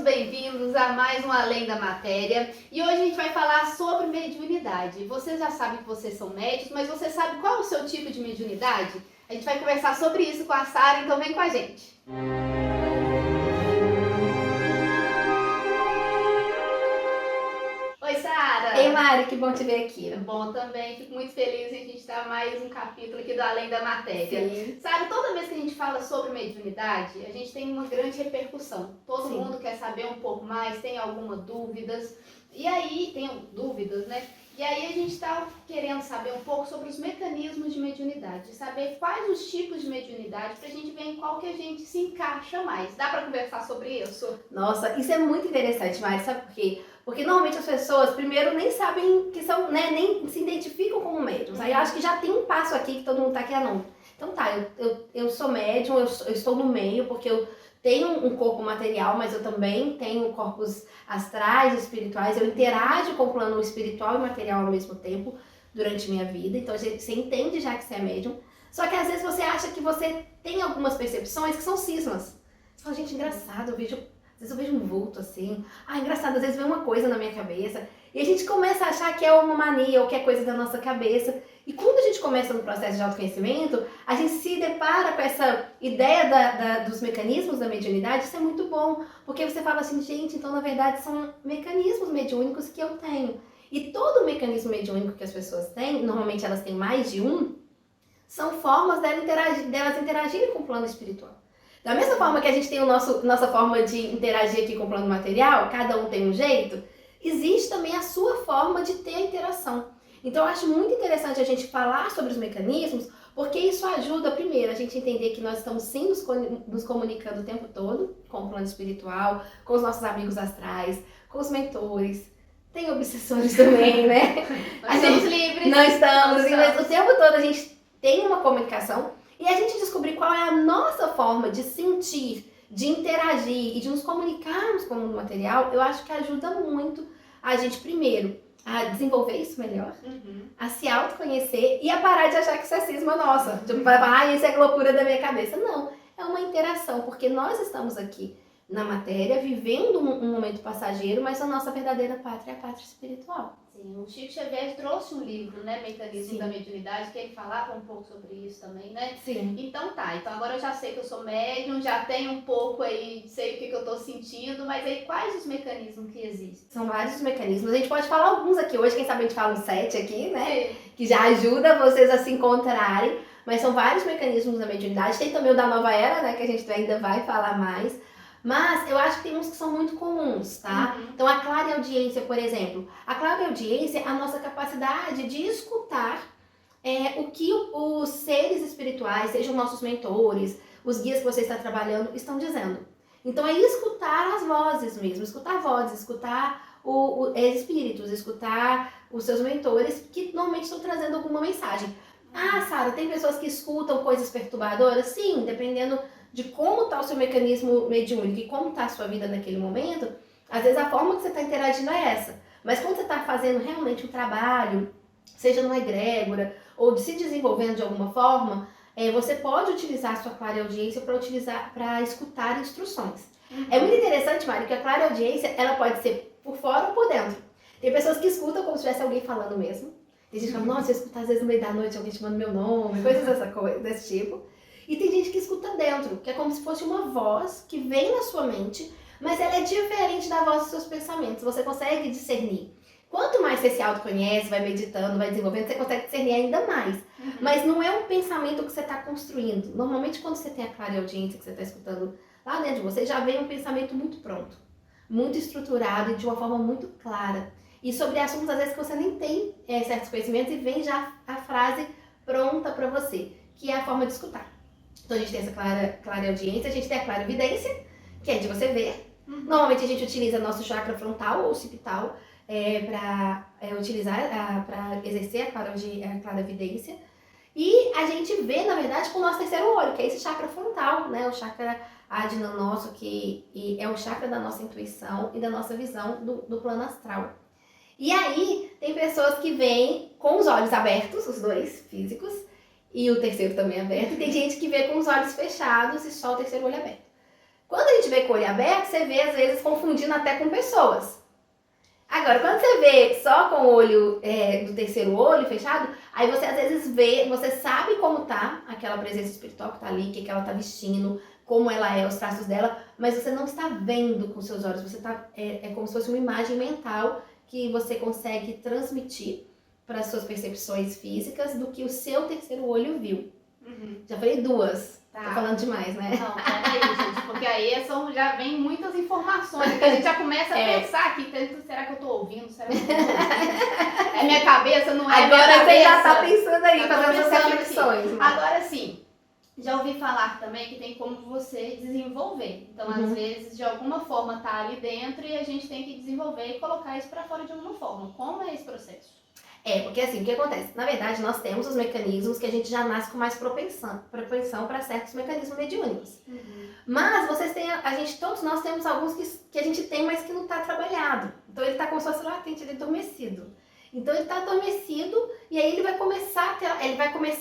bem-vindos a mais um Além da Matéria. E hoje a gente vai falar sobre mediunidade. Vocês já sabem que vocês são médicos, mas você sabe qual é o seu tipo de mediunidade? A gente vai conversar sobre isso com a Sara, então vem com a gente. Oi, Sara! Ei, Mari, que bom te ver aqui. Bom também, fico muito feliz em a gente estar mais um capítulo aqui do Além da Matéria. Sim. Sabe, toda vez que a gente fala sobre mediunidade, a gente tem uma grande repercussão. Todo Sim. mundo quer saber um pouco mais, tem algumas dúvidas. E aí, tem dúvidas, né? E aí a gente está querendo saber um pouco sobre os mecanismos de mediunidade, saber quais os tipos de mediunidade, pra gente ver em qual que a gente se encaixa mais. Dá pra conversar sobre isso? Nossa, isso é muito interessante, Mari, sabe por quê? Porque normalmente as pessoas, primeiro, nem sabem que são, né, nem se identificam como médiums. Aí eu acho que já tem um passo aqui que todo mundo tá aqui, não. Então tá, eu sou médium, eu estou no meio, porque eu tenho um corpo material, mas eu também tenho corpos astrais, espirituais. Eu interajo com o plano espiritual e material ao mesmo tempo durante minha vida. Então você entende já que você é médium. Só que às vezes você acha que você tem algumas percepções que são cismas. Você fala, gente, engraçado, às vezes eu vejo um vulto assim. Ah, engraçado, às vezes vem uma coisa na minha cabeça. E a gente começa a achar que é uma mania ou que é coisa da nossa cabeça. E quando a gente começa no processo de autoconhecimento, a gente se depara com essa ideia dos mecanismos da mediunidade. Isso é muito bom, porque você fala assim, gente, então na verdade são mecanismos mediúnicos que eu tenho. E todo mecanismo mediúnico que as pessoas têm, normalmente elas têm mais de um, são formas delas interagirem com o plano espiritual. Da mesma forma que a gente tem nossa forma de interagir aqui com o plano material, cada um tem um jeito, existe também a sua forma de ter a interação. Então eu acho muito interessante a gente falar sobre os mecanismos, porque isso ajuda, primeiro, a gente entender que nós estamos sim nos comunicando o tempo todo com o plano espiritual, com os nossos amigos astrais, com os mentores. Tem obsessores também, né? Nós estamos livres. Nós estamos, mas o tempo todo a gente tem uma comunicação e a gente descobrir qual é a nossa forma de sentir, de interagir e de nos comunicarmos com o mundo material, eu acho que ajuda muito a gente, primeiro, a desenvolver isso melhor, a se autoconhecer e a parar de achar que isso é cisma nossa. Tipo, falar, isso é loucura da minha cabeça. Não, é uma interação, porque nós estamos aqui na matéria, vivendo um momento passageiro, mas a nossa verdadeira pátria é a pátria espiritual. Sim, o Chico Xavier trouxe um livro, né, Mecanismos Sim. da Mediunidade, que ele falava um pouco sobre isso também, né? Sim. Então tá, então agora eu já sei que eu sou médium, já tenho um pouco aí, sei o que eu tô sentindo, mas aí quais os mecanismos que existem? São vários os mecanismos. A gente pode falar alguns aqui hoje, quem sabe a gente fala uns 7 aqui, né? Sim. Que já ajuda vocês a se encontrarem. Mas são vários mecanismos da mediunidade. Tem também o da nova era, né? Que a gente ainda vai falar mais. Mas eu acho que tem uns que são muito comuns, tá? Então a clareaudiência, por exemplo. A clareaudiência é a nossa capacidade de escutar o que os seres espirituais, sejam nossos mentores, os guias que você está trabalhando, estão dizendo. Então é escutar as vozes mesmo, escutar vozes, escutar os espíritos, escutar os seus mentores que normalmente estão trazendo alguma mensagem. Ah, Sara, tem pessoas que escutam coisas perturbadoras? Sim, dependendo de como está o seu mecanismo mediúnico e como está a sua vida naquele momento, às vezes a forma que você está interagindo é essa. Mas quando você está fazendo realmente um trabalho, seja numa egrégora ou de se desenvolvendo de alguma forma, você pode utilizar a sua clareaudiência para escutar instruções. É muito interessante, Mari, que a clareaudiência ela pode ser por fora ou por dentro. Tem pessoas que escutam como se tivesse alguém falando mesmo. Tem gente que fala, nossa, eu escuto às vezes no meio da noite alguém chamando meu nome, coisas desse tipo. E tem gente que escuta dentro, que é como se fosse uma voz que vem na sua mente, mas ela é diferente da voz dos seus pensamentos. Você consegue discernir. Quanto mais você se autoconhece, vai meditando, vai desenvolvendo, você consegue discernir ainda mais. Mas não é um pensamento que você está construindo. Normalmente, quando você tem a clareaudiência que você está escutando lá dentro de você, já vem um pensamento muito pronto, muito estruturado e de uma forma muito clara. E sobre assuntos, às vezes, que você nem tem certos conhecimentos e vem já a frase pronta para você, que é a forma de escutar. Então a gente tem essa clareaudiência, a gente tem a clarividência, que é de você ver. Normalmente a gente utiliza nosso chakra frontal ou occipital para exercer a clarividência. E a gente vê, na verdade, com o nosso terceiro olho, que é esse chakra frontal, né? O chakra Ajna nosso, que é o chakra da nossa intuição e da nossa visão do plano astral. E aí, tem pessoas que vêm com os olhos abertos, os dois físicos, e o terceiro também aberto. E tem gente que vê com os olhos fechados e só o terceiro olho aberto. Quando a gente vê com o olho aberto, você vê às vezes confundindo até com pessoas. Agora, quando você vê só com o olho do terceiro olho fechado, aí você às vezes vê, você sabe como tá aquela presença espiritual que tá ali, o que ela tá vestindo, como ela é, os traços dela, mas você não está vendo com seus olhos, você tá, é como se fosse uma imagem mental que você consegue transmitir para as suas percepções físicas do que o seu terceiro olho viu. Já falei duas. Tá. Tô falando demais, né? Não, peraí, gente, porque aí já vem muitas informações, que a gente já começa a pensar aqui, será que eu tô ouvindo? Será que eu não tô ouvindo? É minha cabeça, não é Agora minha cabeça? você já tá pensando aí, Eu tô fazendo essas pensando reflexões. aqui. Agora sim, já ouvi falar também que tem como você desenvolver. Então, às vezes, de alguma forma tá ali dentro e a gente tem que desenvolver e colocar isso pra fora de alguma forma. Como é esse processo? Porque assim, o que acontece? Na verdade, nós temos os mecanismos que a gente já nasce com mais propensão para certos mecanismos mediúnicos. Mas vocês têm, todos nós temos alguns que a gente tem, mas que não está trabalhado. Então ele está como se fosse latente, ele é adormecido. Então ele está adormecido e aí ele vai começar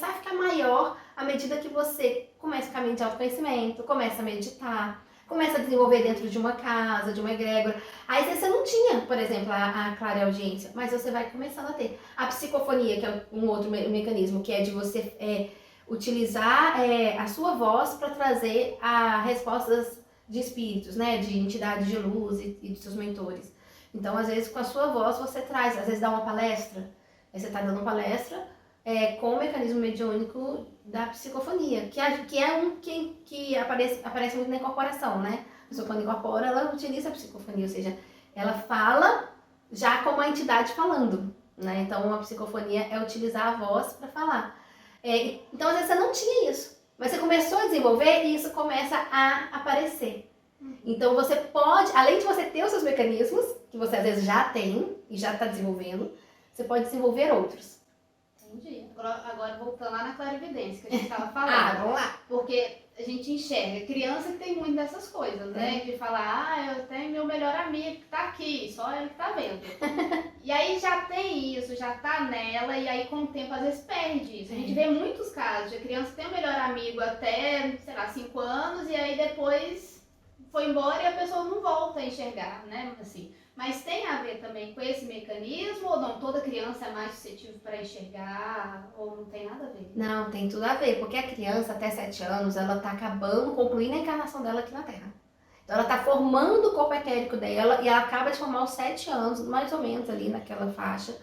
a ficar maior à medida que você começa o caminho de autoconhecimento, começa a meditar, começa a desenvolver dentro de uma casa, de uma egrégora. Aí você não tinha, por exemplo, a clareaudiência, mas você vai começando a ter. A psicofonia, que é um outro mecanismo, que é de você utilizar a sua voz para trazer respostas de espíritos, né? De entidades de luz e dos seus mentores. Então, às vezes, com a sua voz você traz, às vezes dá uma palestra, aí você está dando palestra com o mecanismo mediúnico da psicofonia, que é um que aparece muito na incorporação, né? A pessoa quando incorpora, ela utiliza a psicofonia, ou seja, ela fala já como a entidade falando, né? Então, a psicofonia é utilizar a voz para falar. Então, às vezes, você não tinha isso, mas você começou a desenvolver e isso começa a aparecer. Então, você pode, além de você ter os seus mecanismos, que você às vezes já tem e já está desenvolvendo, você pode desenvolver outros. Entendi. Agora voltando lá na clarividência que a gente estava falando. Vamos lá. Porque a gente enxerga, criança que tem muito dessas coisas, né? De falar, eu tenho meu melhor amigo que tá aqui, só ele que tá vendo. E aí já tem isso, já tá nela, e aí com o tempo às vezes perde isso. A gente vê muitos casos de criança que tem o melhor amigo até, sei lá, 5 anos, e aí depois foi embora e a pessoa não volta a enxergar, né? Assim. Mas tem a ver também com esse mecanismo ou não? Toda criança é mais suscetível para enxergar ou não tem nada a ver? Não, tem tudo a ver, porque a criança até 7 anos, ela tá concluindo a encarnação dela aqui na Terra. Então ela tá formando o corpo etérico dela e ela acaba de formar aos 7 anos, mais ou menos ali naquela faixa.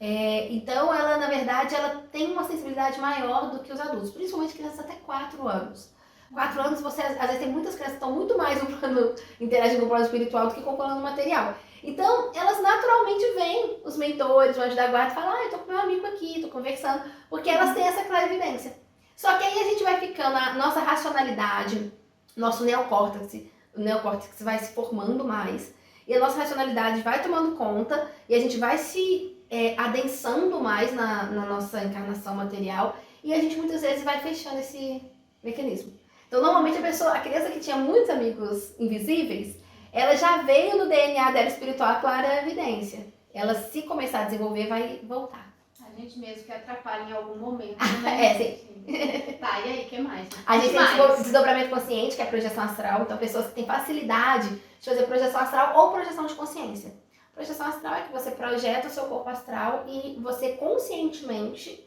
Então ela, na verdade, ela tem uma sensibilidade maior do que os adultos, principalmente crianças até 4 anos. 4 anos, você às vezes tem muitas crianças que estão muito mais no plano, interagindo com o plano espiritual do que com o plano material. Então, elas naturalmente veem os mentores, o anjo da guarda e falam, eu tô com meu amigo aqui, tô conversando, porque elas têm essa clarividência. Só que aí a gente vai ficando, a nossa racionalidade, nosso neocórtex, o neocórtex vai se formando mais, e a nossa racionalidade vai tomando conta, e a gente vai se adensando mais na nossa encarnação material, e a gente muitas vezes vai fechando esse mecanismo. Então, normalmente a criança que tinha muitos amigos invisíveis, ela já veio no DNA dela espiritual a clarividência. Ela, se começar a desenvolver, vai voltar. A gente mesmo que atrapalha em algum momento, né? Sim. Tá, e aí, o que mais? A gente tem desdobramento consciente, que é a projeção astral. Então, pessoas que têm facilidade de fazer projeção astral ou projeção de consciência. Projeção astral é que você projeta o seu corpo astral e você conscientemente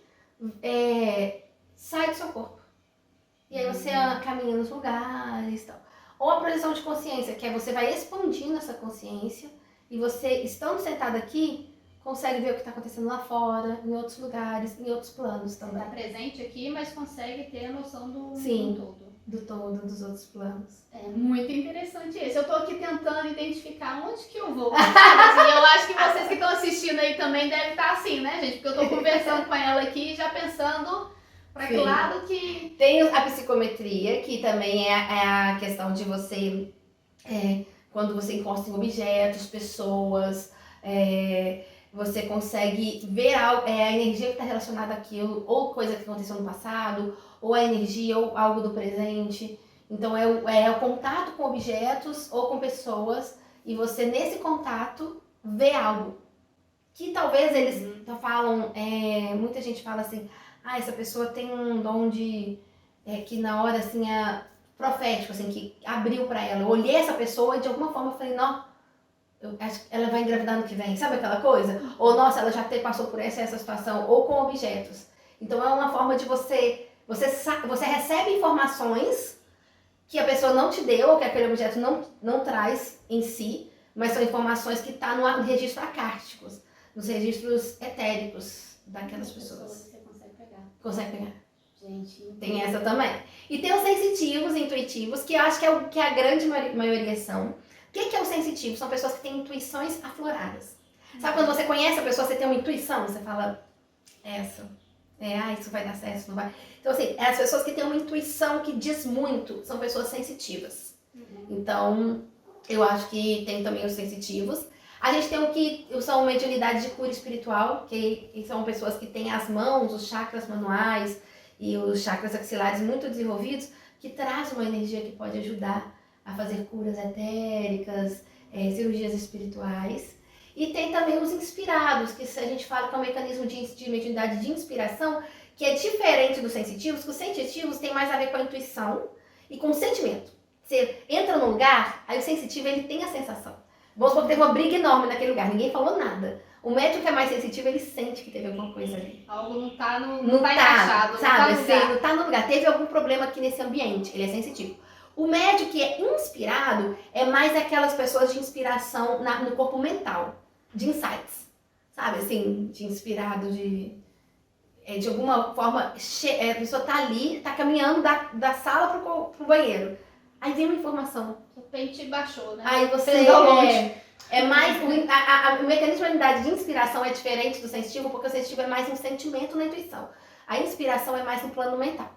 sai do seu corpo. E aí você caminha nos lugares e tal. Ou a projeção de consciência, que é você vai expandindo essa consciência e você, estando sentado aqui, consegue ver o que está acontecendo lá fora, em outros lugares, em outros planos também. Está presente aqui, mas consegue ter a noção do todo. Do todo, dos outros planos. É muito interessante isso. Eu estou aqui tentando identificar onde que eu vou. E eu acho que vocês que estão assistindo aí também devem estar assim, né, gente? Porque eu estou conversando com ela aqui já pensando... Para que lado que... Tem a psicometria, que também é a questão de você, quando você encosta em objetos, pessoas, você consegue ver a energia que está relacionada àquilo, ou coisa que aconteceu no passado, ou a energia, ou algo do presente. Então é o contato com objetos ou com pessoas, e você nesse contato vê algo. Que talvez eles falam, muita gente fala assim... essa pessoa tem um dom de... que na hora, assim, profético, assim, que abriu pra ela. Eu olhei essa pessoa e de alguma forma eu falei, não, eu acho que ela vai engravidar no que vem, sabe aquela coisa? Ou, nossa, ela já passou por essa situação, ou com objetos. Então é uma forma de você recebe informações que a pessoa não te deu, ou que aquele objeto não traz em si, mas são informações que estão no registro acásticos, nos registros etéricos daquelas pessoas. Você consegue pegar. Consegue pegar? Gente, tem essa também. E tem os sensitivos, intuitivos, que eu acho que é o que a grande maioria são. O que é o sensitivo? São pessoas que têm intuições afloradas. Sabe quando você conhece a pessoa, você tem uma intuição, você fala, isso vai dar certo, isso não vai. Então, assim, as pessoas que têm uma intuição que diz muito são pessoas sensitivas. Então, eu acho que tem também os sensitivos. A gente tem o que são mediunidade de cura espiritual, que são pessoas que têm as mãos, os chakras manuais e os chakras axilares muito desenvolvidos, que traz uma energia que pode ajudar a fazer curas etéricas, cirurgias espirituais. E tem também os inspirados, que a gente fala que é um mecanismo de mediunidade de inspiração, que é diferente dos sensitivos, que os sensitivos têm mais a ver com a intuição e com o sentimento. Você entra num lugar, aí o sensitivo ele tem a sensação. Vamos supor que teve uma briga enorme naquele lugar, ninguém falou nada. O médico que é mais sensitivo, ele sente que teve alguma coisa ali. Algo não tá encaixado, sabe? Não tá no lugar. Não tá no lugar. Teve algum problema aqui nesse ambiente, ele é sensitivo. O médico que é inspirado é mais aquelas pessoas de inspiração no corpo mental, de insights, sabe? Assim, de inspirado, de alguma forma, a pessoa tá ali, tá caminhando da sala pro banheiro. Aí vem uma informação. O pente baixou, né? Aí você é mais... O mecanismo de unidade de inspiração é diferente do sensitivo, porque o sensitivo é mais um sentimento na intuição. A inspiração é mais no plano mental.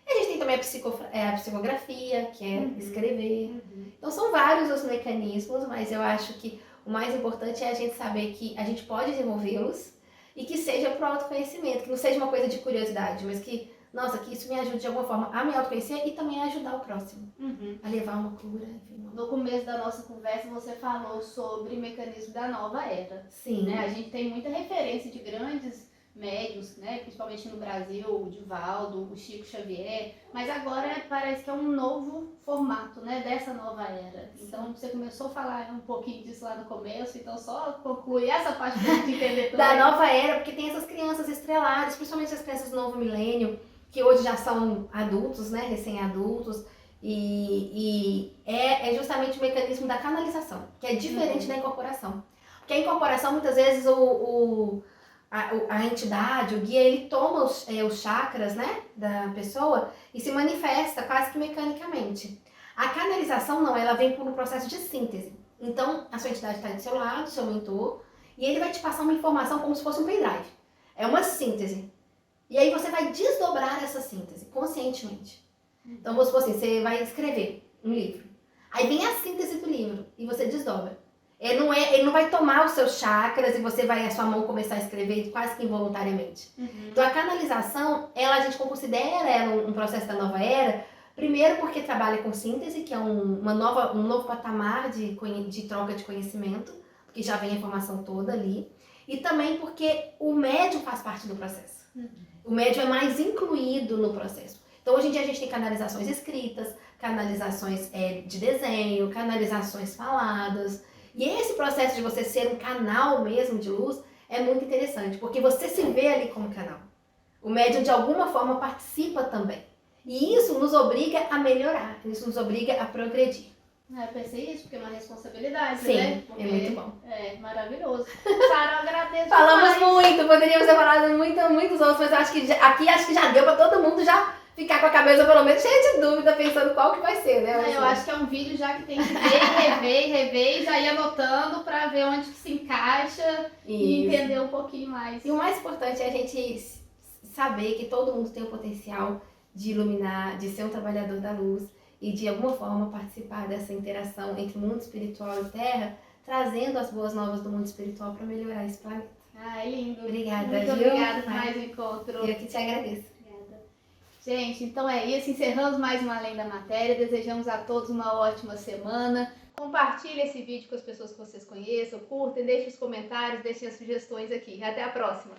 E a gente tem também a psicografia, que é escrever. Então são vários os mecanismos, mas eu acho que o mais importante é a gente saber que a gente pode desenvolvê-los e que seja pro autoconhecimento, que não seja uma coisa de curiosidade, mas que, nossa, que isso me ajude de alguma forma a me autoconhecer e também a ajudar o próximo, a levar uma cura, enfim. No começo da nossa conversa, você falou sobre o mecanismo da nova era. Sim. Né? A gente tem muita referência de grandes médios, né? Principalmente no Brasil, o Divaldo, o Chico Xavier, mas agora parece que é um novo formato, né? Dessa nova era. Então você começou a falar um pouquinho disso lá no começo, então só concluir essa parte pra gente entender também. Da nova era, porque tem essas crianças estreladas, principalmente as crianças do novo milênio, que hoje já são adultos, né? Recém-adultos, e é justamente o mecanismo da canalização, que é diferente da incorporação. Porque a incorporação, muitas vezes, a entidade, o guia, ele toma os chakras, né, da pessoa e se manifesta quase que mecanicamente. A canalização não, ela vem por um processo de síntese. Então, a sua entidade está do seu lado, seu mentor, e ele vai te passar uma informação como se fosse um pendrive. É uma síntese. E aí você vai desdobrar essa síntese, conscientemente. Então, vamos supor assim, você vai escrever um livro. Aí vem a síntese do livro e você desdobra. Ele não vai tomar os seus chakras e a sua mão começar a escrever quase que involuntariamente. Então a canalização, a gente considera ela um processo da nova era, primeiro porque trabalha com síntese, que é um novo patamar de troca de conhecimento, porque já vem a informação toda ali, e também porque o médium faz parte do processo. O médium é mais incluído no processo. Então hoje em dia a gente tem canalizações escritas, canalizações de desenho, canalizações faladas. E esse processo de você ser um canal mesmo de luz é muito interessante, porque você se vê ali como canal. O médium de alguma forma participa também. E isso nos obriga a melhorar, isso nos obriga a progredir. Eu pensei isso, porque é uma responsabilidade, sim, né? Porque é muito bom. É maravilhoso. Sara, eu agradeço Falamos demais. muito, poderíamos ter falado muitos outros, mas eu acho que aqui já deu para todo mundo já ficar com a cabeça pelo menos cheia de dúvida, pensando qual que vai ser, né? Eu acho que é um vídeo já que tem que ver, rever, e já ir anotando para ver onde que se encaixa e entender um pouquinho mais. E o mais importante é a gente saber que todo mundo tem o potencial de iluminar, de ser um trabalhador da luz e de alguma forma participar dessa interação entre mundo espiritual e terra, trazendo as boas novas do mundo espiritual para melhorar esse planeta. Ai, lindo. Obrigada, Muito obrigada por mais um encontro. Eu que te agradeço. Gente, então é isso. Encerramos mais uma Além da Matéria. Desejamos a todos uma ótima semana. Compartilhe esse vídeo com as pessoas que vocês conheçam, curtem, deixem os comentários, deixem as sugestões aqui. Até a próxima!